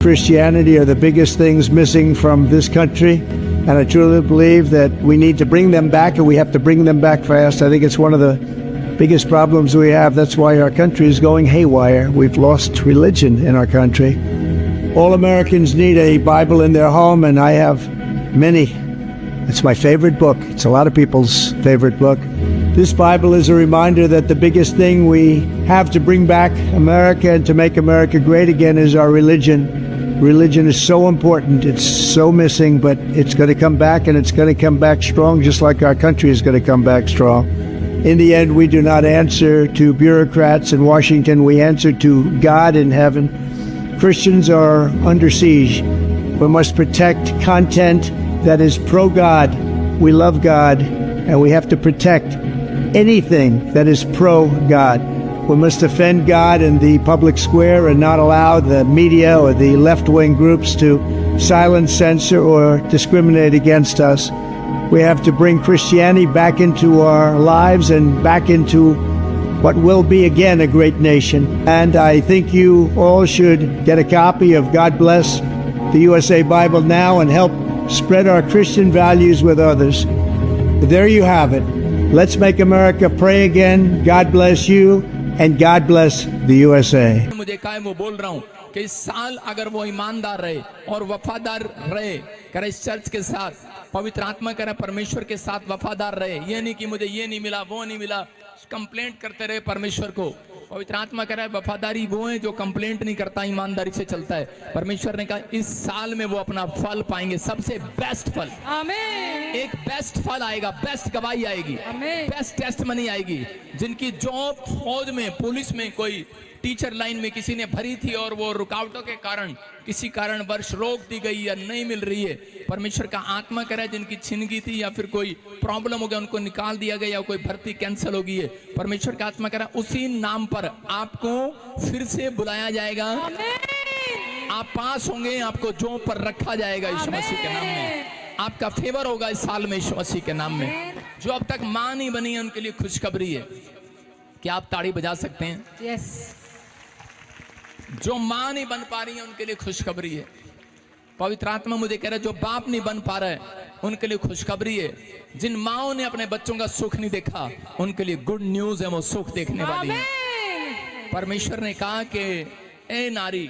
Christianity are the biggest things missing from this country, and I truly believe that we need to bring them back, and we have to bring them back fast. I think it's one of the biggest problems we have. That's why our country is going haywire. We've lost religion in our country. All Americans need a Bible in their home, and I have many. It's my favorite book. It's a lot of people's favorite book. This Bible is a reminder that the biggest thing we have to bring back America and to make America great again is our religion. Religion is so important. It's so missing, but it's going to come back, and it's going to come back strong, just like our country is going to come back strong. In the end, we do not answer to bureaucrats in Washington. We answer to God in heaven. Christians are under siege. We must protect content that is pro-God. We love God, and we have to protect anything that is pro-God. We must defend God in the public square and not allow the media or the left-wing groups to silence, censor, or discriminate against us. We have to bring Christianity back into our lives and back into what will be again a great nation. And I think you all should get a copy of God Bless the USA Bible now and help spread our Christian values with others. There you have it. Let's make America pray again. God bless you. And God bless the USA. मुझे काहे वो बोल रहा हूँ कि इस साल अगर वो ईमानदार रहे और वफादार रहे, करे इस चर्च के साथ, पवित्र आत्मा करे परमेश्वर के साथ वफादार रहे। ये नहीं कि मुझे ये नहीं मिला, वो नहीं मिला, कंप्लेंट करते रहे परमेश्वर को। पवित्र आत्मा कह रहा है वफादारी वो है जो कंप्लेंट नहीं करता, ईमानदारी से चलता है। परमेश्वर ने कहा इस साल में वो अपना फल पाएंगे, सबसे बेस्ट फल। आमीन। एक बेस्ट फल आएगा, बेस्ट गवाही आएगी, बेस्ट टेस्टमनी आएगी। जिनकी जॉब फौज में, पुलिस में, कोई टीचर लाइन में किसी ने भरी थी और वो रुकावटों के कारण किसी कारण वर्ष रोक दी गई या नहीं मिल रही है, परमेश्वर का आत्मा कह रहा है जिनकी छिन गई थी या फिर कोई प्रॉब्लम हो गया, उनको निकाल दिया गया या कोई भर्ती कैंसिल हो गई है, परमेश्वर का आत्मा कह रहा है उसी नाम पर आपको फिर से बुलाया जाएगा। आप पास होंगे, आपको जॉब पर रखा जाएगा यीशु मसीह के नाम में। आपका फेवर होगा इस साल में यीशु मसीह के नाम में। जो अब तक मां नहीं बनी है उनके लिए खुशखबरी है। क्या आप ताड़ी बजा सकते हैं? यस। जो मां नहीं बन पा रही है उनके लिए खुशखबरी है। पवित्र आत्मा मुझे कह रहा है जो बाप नहीं बन पा रहा है उनके लिए खुशखबरी है। जिन माओं ने अपने बच्चों का सुख नहीं देखा उनके लिए गुड न्यूज है, वो सुख देखने वाली है। परमेश्वर ने कहा कि ए नारी,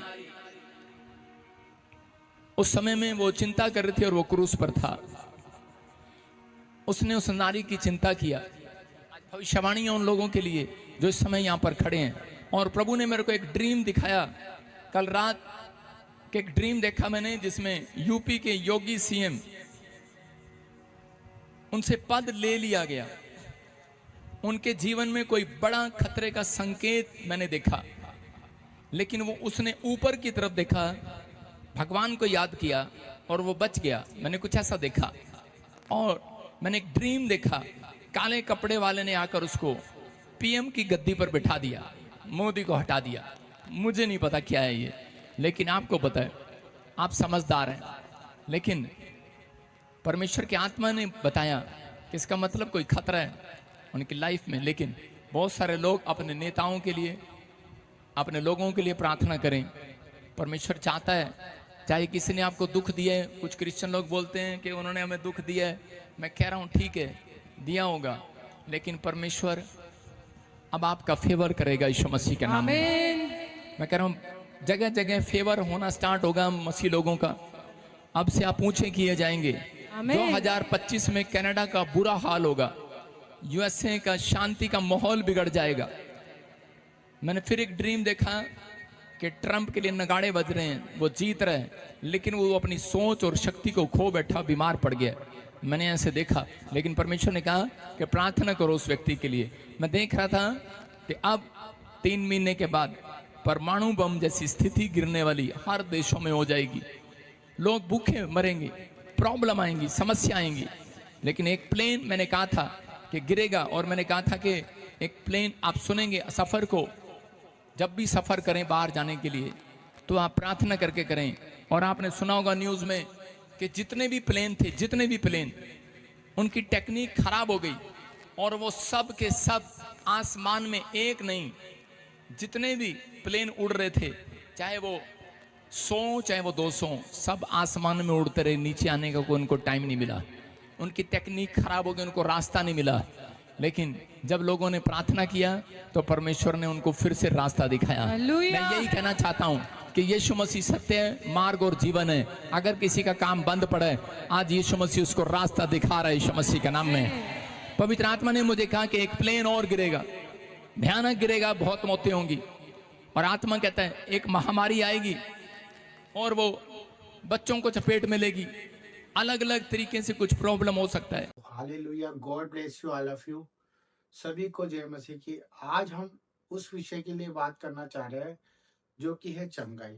उस समय में वो चिंता कर रही थी और वो क्रूस पर था, उसने उस नारी की चिंता किया। भविष्यवाणी है उन लोगों के लिए जो इस समय यहाँ पर खड़े हैं। और प्रभु ने मेरे को एक ड्रीम दिखाया, कल रात के एक ड्रीम देखा मैंने जिसमें यूपी के योगी सीएम, उनसे पद ले लिया गया। उनके जीवन में कोई बड़ा खतरे का संकेत मैंने देखा, लेकिन वो उसने ऊपर की तरफ देखा, भगवान को याद किया और वो बच गया। मैंने कुछ ऐसा देखा। और मैंने एक ड्रीम देखा, काले कपड़े वाले ने आकर उसको पीएम की गद्दी पर बिठा दिया, मोदी को हटा दिया। मुझे नहीं पता क्या है ये, लेकिन आपको पता है, आप समझदार हैं। लेकिन परमेश्वर की आत्मा ने बताया कि इसका मतलब कोई खतरा है उनकी लाइफ में। लेकिन बहुत सारे लोग अपने नेताओं के लिए, अपने लोगों के लिए प्रार्थना करें। परमेश्वर चाहता है, चाहे किसी ने आपको दुख दिया है, कुछ क्रिश्चियन लोग बोलते हैं कि उन्होंने हमें दुख दिया है, मैं कह रहा हूँ ठीक है, दिया होगा, लेकिन परमेश्वर अब आपका फेवर करेगा यीशु मसीह के नाम में। मैं कह रहा हूँ जगह जगह फेवर होना स्टार्ट होगा मसीह लोगों का। अब से आप ऊंचे किए जाएंगे। 2025 में कनाडा का बुरा हाल होगा, यूएसए का शांति का माहौल बिगड़ जाएगा। मैंने फिर एक ड्रीम देखा कि ट्रंप के लिए नगाड़े बज रहे हैं, वो जीत रहे हैं, लेकिन वो अपनी सोच और शक्ति को खो बैठा, बीमार पड़ गया। मैंने ऐसे देखा, लेकिन परमेश्वर ने कहा कि प्रार्थना करो उस व्यक्ति के लिए। मैं देख रहा था कि अब 3 महीने के बाद परमाणु बम जैसी स्थिति गिरने वाली हर देशों में हो जाएगी। लोग भूखे मरेंगे, प्रॉब्लम आएंगी, समस्या आएंगी। लेकिन एक प्लेन मैंने कहा था कि गिरेगा, और मैंने कहा था कि एक प्लेन आप सुनेंगे सफ़र को, जब भी सफ़र करें बाहर जाने के लिए तो आप प्रार्थना करके करें। और आपने सुना होगा न्यूज़ में कि जितने भी प्लेन थे, जितने भी प्लेन, उनकी टेक्निक खराब हो गई और वो सब के सब आसमान में एक नहीं, जितने भी प्लेन उड़ रहे थे, चाहे वो 100 चाहे वो 200 सब आसमान में उड़ते रहे, नीचे आने का कोई उनको टाइम नहीं मिला। उनकी टेक्निक खराब हो गई, उनको रास्ता नहीं मिला। लेकिन जब लोगों ने प्रार्थना किया तो परमेश्वर ने उनको फिर से रास्ता दिखाया। हालेलुया। मैं यही कहना चाहता हूं कि यीशु मसीह सत्य है, मार्ग और जीवन है। अगर किसी का काम बंद पड़े, आज यीशु मसीह उसको रास्ता दिखा रहा है यीशु मसीह के नाम में। पवित्र आत्मा ने मुझे कहा कि एक प्लेन और गिरेगा, भयानक गिरेगा, बहुत मौतें होंगी। और आत्मा कहता है एक महामारी आएगी और वो बच्चों को चपेट में लेगी, अलग अलग तरीके से कुछ प्रॉब्लम हो सकता है। Hallelujah, God bless you all of you. सभी को जय मसीह की। आज हम उस विषय के लिए बात करना चाह रहे हैं जो कि है चंगाई।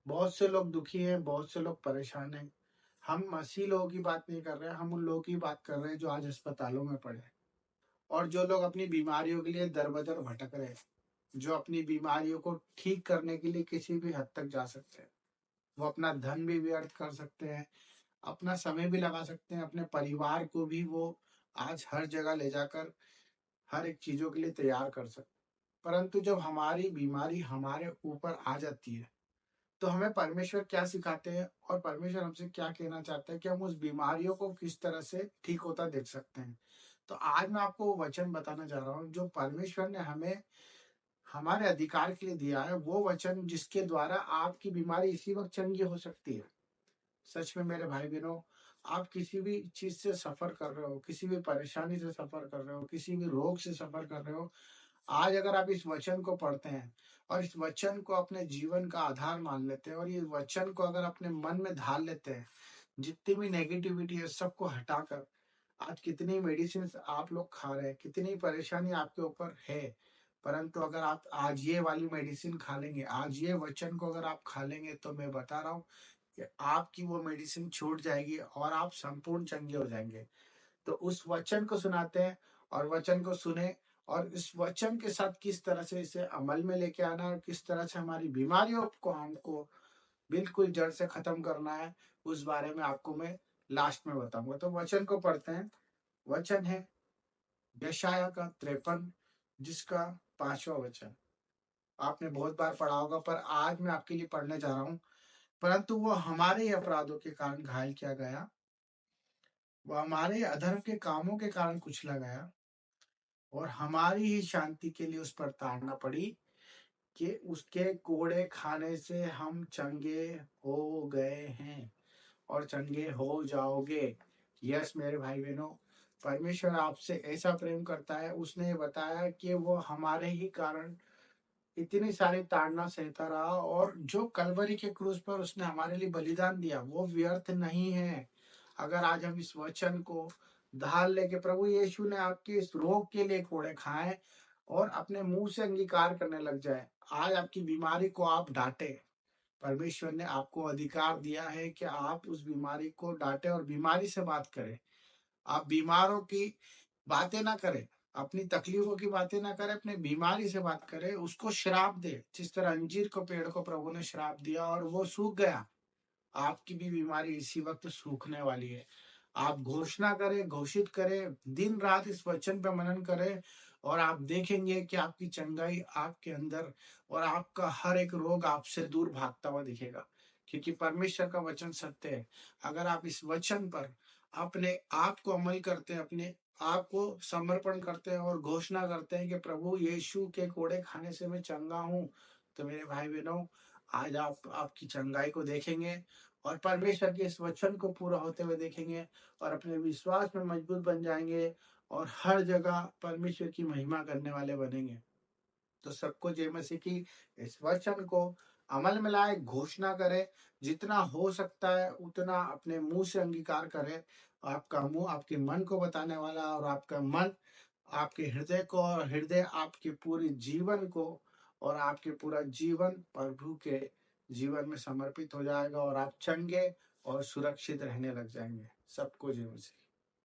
बहुत से लोग दुखी हैं, बहुत से लोग परेशान हैं। हम मसीह लोगों की बात नहीं कर रहे हैं, हम उन लोगों की बात कर रहे हैं जो आज अस्पतालों में पड़े हैं और जो लोग अपनी बीमारियों के लिए दर बदर भटक रहे हैं, जो अपनी बीमारियों को ठीक करने के लिए किसी भी हद तक जा सकते हैं। वो अपना धन भी व्यर्थ कर सकते हैं, अपना समय भी लगा सकते हैं, अपने परिवार को भी वो आज हर जगह ले जाकर हर एक चीजों के लिए तैयार कर सकते। परंतु जब हमारी बीमारी हमारे ऊपर आ जाती है तो हमें परमेश्वर क्या सिखाते हैं और परमेश्वर हमसे क्या कहना चाहता है कि हम उस बीमारियों को किस तरह से ठीक होता देख सकते हैं। तो आज मैं आपको वो वचन बताना चाह रहा हूँ जो परमेश्वर ने हमें हमारे अधिकार के लिए दिया है, वो वचन जिसके द्वारा आपकी बीमारी इसी वक्त चंगी हो सकती है। सच में मेरे भाई बहनों, आप किसी भी चीज से सफर कर रहे हो, किसी भी परेशानी से सफर कर रहे हो, किसी भी रोग से सफर कर रहे हो, आज अगर आप इस वचन को पढ़ते हैं और इस वचन को अपने जीवन का आधार मान लेते हैं और ये वचन को अगर अपने मन में ढाल लेते हैं, जितनी भी नेगेटिविटी है सबको हटाकर, आज कितनी मेडिसिन आप लोग खा रहे हैं, कितनी परेशानी आपके ऊपर है, परंतु अगर आप आज ये वाली मेडिसिन खा लेंगे, आज ये वचन को अगर आप खा लेंगे, तो मैं बता रहा हूँ कि आपकी वो मेडिसिन छूट जाएगी और आप संपूर्ण चंगे हो जाएंगे। तो उस वचन को सुनाते हैं और वचन को सुने और इस वचन के साथ किस तरह से इसे अमल में लेके आना और किस तरह से हमारी बीमारियों को हमको बिल्कुल जड़ से खत्म करना है, उस बारे में आपको मैं लास्ट में बताऊंगा। तो वचन को पढ़ते हैं। वचन है यशाया का 53 जिसका 5वां वचन। आपने बहुत बार पढ़ा होगा पर आज मैं आपके लिए पढ़ने जा रहा हूँ। परंतु वो हमारे ही अपराधों के कारण घायल किया गया, वो हमारे अधर्म के कामों के कारण कुचला गया और हमारी ही शांति के लिए उस पर ताड़ना पड़ी कि उसके कोड़े खाने से हम चंगे हो गए हैं और चंगे हो जाओगे। यस मेरे भाई बहनों, परमेश्वर आपसे ऐसा प्रेम करता है। उसने बताया कि वो हमारे ही कारण इतनी सारी ताड़ना सहता रहा और जो कलवरी के क्रूस पर उसने हमारे लिए बलिदान दिया वो व्यर्थ नहीं है। अगर आज हम इस वचन को ढाल लेके प्रभु यीशु ने आपके इस रोग के लिए कोड़े खाए और अपने मुंह से अंगीकार करने लग जाए, आज आपकी बीमारी को आप डांटे। परमेश्वर ने आपको अधिकार दिया है कि आप उस बीमारी को डांटे और बीमारी से बात करें। आप बीमारों की बातें ना करें, अपनी तकलीफों की बातें ना करें, अपनी बीमारी से बात करें, उसको श्राप दे। जिस तरह अंजीर को पेड़ को प्रभु ने श्राप दिया और वो सूख गया, आपकी भी बीमारी इसी वक्त सूखने वाली है। आप घोषणा करें, घोषित करें, दिन रात इस वचन पे मनन करें और आप देखेंगे कि आपकी चंगाई आपके अंदर और आपका हर एक रोग आपसे दूर भागता हुआ दिखेगा, क्योंकि परमेश्वर का वचन सत्य है। अगर आप इस वचन पर अपने आप को अमल करते हैं, अपने आप को समर्पण करते हैं और घोषणा करते हैं कि प्रभु यीशु के कोड़े खाने से मैं चंगा हूँ, तो मेरे भाई बहनों, आज आप आपकी चंगाई को देखेंगे और परमेश्वर के इस वचन को पूरा होते हुए देखेंगे और अपने विश्वास में मजबूत बन जाएंगे और हर जगह परमेश्वर की महिमा करने वाले बनेंगे। तो सबको जय मसीह की। इस वचन को अमल में लाए, घोषणा करे, जितना हो सकता है उतना अपने मुंह से अंगीकार करे। आपका मुंह आपके मन को बताने वाला और आपका मन आपके हृदय को और हृदय आपके पूरे जीवन को और आपके पूरा जीवन प्रभु के जीवन में समर्पित हो जाएगा और आप चंगे और सुरक्षित रहने लग जाएंगे। सबको जय मसीह।